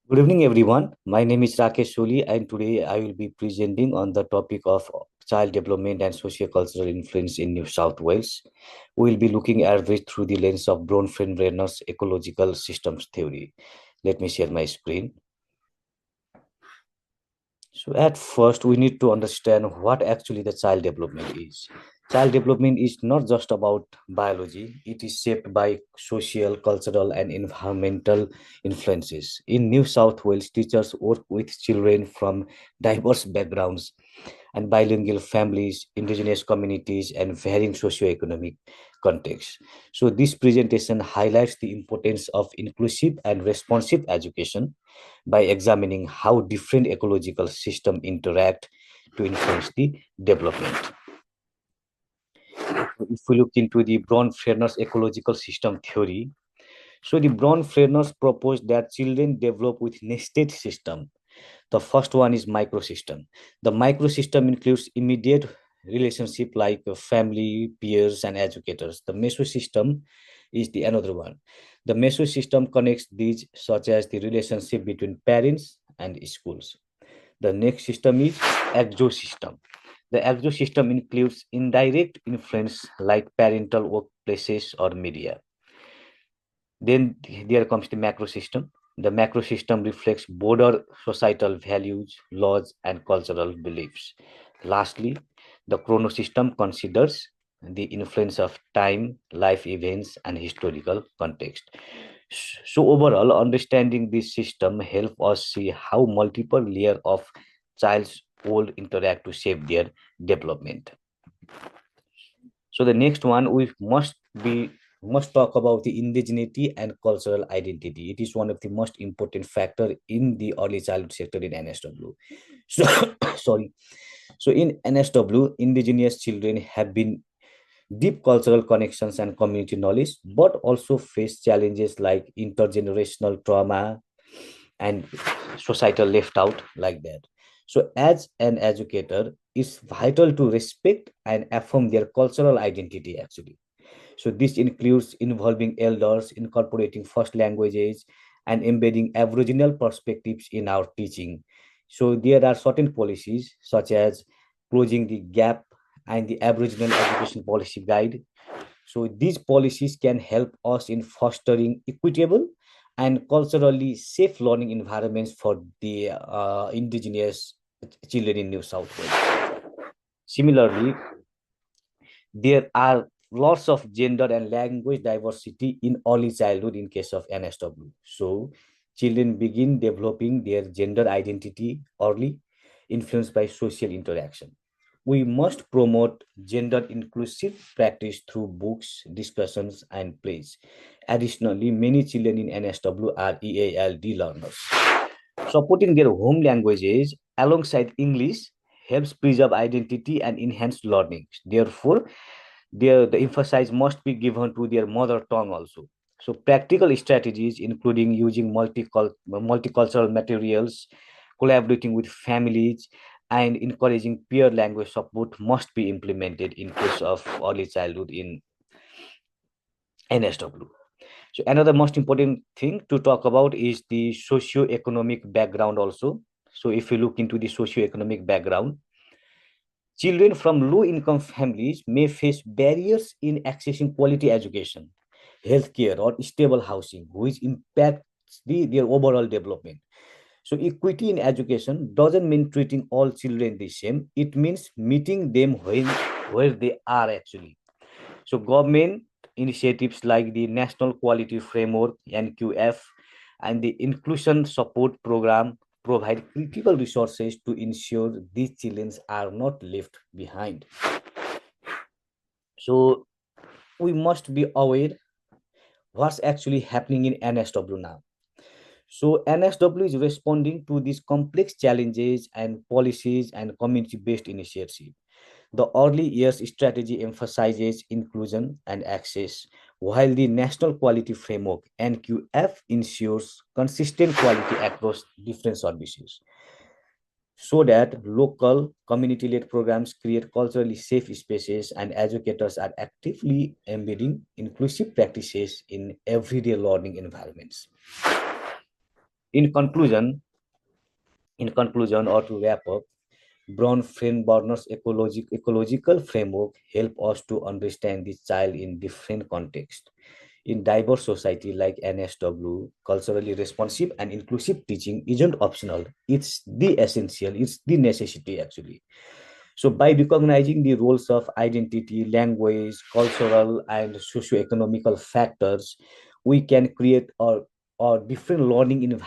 Good evening, everyone. My name is Rakesh Soli, and today I will be presenting on the topic of child development and sociocultural influence in New South Wales. We will be looking at it through the lens of Bronfenbrenner's ecological systems theory. Let me share my screen. So at first, we need to understand what actually the child development is. Child development is not just about biology, it is shaped by social, cultural, and environmental influences. In New South Wales, teachers work with children from diverse backgrounds and bilingual families, indigenous communities, and varying socioeconomic contexts. So, this presentation highlights the importance of inclusive and responsive education by examining how different ecological systems interact to influence the development. If we look into the Braun-Furness ecological system theory, so the Braun-Furness proposed that children develop with nested system. The first one is microsystem. The microsystem includes immediate relationship like family, peers, and educators. The mesosystem is the another one. The mesosystem connects these, such as the relationship between parents and schools. The next system is exosystem. The exosystem includes indirect influence like parental workplaces or media. Then there comes the macro system. The macro system reflects broader societal values, laws, and cultural beliefs. Lastly, the chronosystem considers the influence of time, life events, and historical context. So overall, understanding this system help us see how multiple layers of child's world interact to shape their development. So the next one we must talk about the indigeneity and cultural identity. It is one of the most important factor in the early childhood sector in NSW. So sorry. So in NSW, indigenous children have been deep cultural connections and community knowledge, but also face challenges like intergenerational trauma and societal left out like that. So as an educator, it's vital to respect and affirm their cultural identity actually. So this includes involving elders, incorporating first languages, and embedding Aboriginal perspectives in our teaching. So there are certain policies such as closing the gap and the Aboriginal Education Policy Guide. So these policies can help us in fostering equitable and culturally safe learning environments for the indigenous children in New South Wales. Similarly, there are lots of gender and language diversity in early childhood in case of NSW. So children begin developing their gender identity early, influenced by social interaction. We must promote gender inclusive practice through books, discussions, and plays. Additionally, many children in NSW are EALD learners. Supporting their home languages alongside English helps preserve identity and enhance learning. Therefore, the emphasis must be given to their mother tongue also. So practical strategies, including using multicultural materials, collaborating with families, and encouraging peer language support must be implemented in case of early childhood in NSW. So another most important thing to talk about is the socio-economic background also. So if you look into the socio-economic background, children from low-income families may face barriers in accessing quality education, healthcare, or stable housing, which impacts their overall development. So equity in education doesn't mean treating all children the same. It means meeting them where they are actually. So government initiatives like the National Quality Framework (NQF) and the Inclusion Support Program provide critical resources to ensure these children are not left behind. So we must be aware what's actually happening in NSW now. So NSW is responding to these complex challenges and policies and community-based initiatives. The early years strategy emphasizes inclusion and access, while the National Quality Framework (NQF) ensures consistent quality across different services. So that local community-led programs create culturally safe spaces and educators are actively embedding inclusive practices in everyday learning environments. In conclusion, or to wrap up, Brown Freiberner's ecological framework help us to understand the child in different contexts. In diverse society like NSW, culturally responsive and inclusive teaching isn't optional. It's the essential, it's the necessity actually. So by recognizing the roles of identity, language, cultural, and socio-economical factors, we can create a different learning environment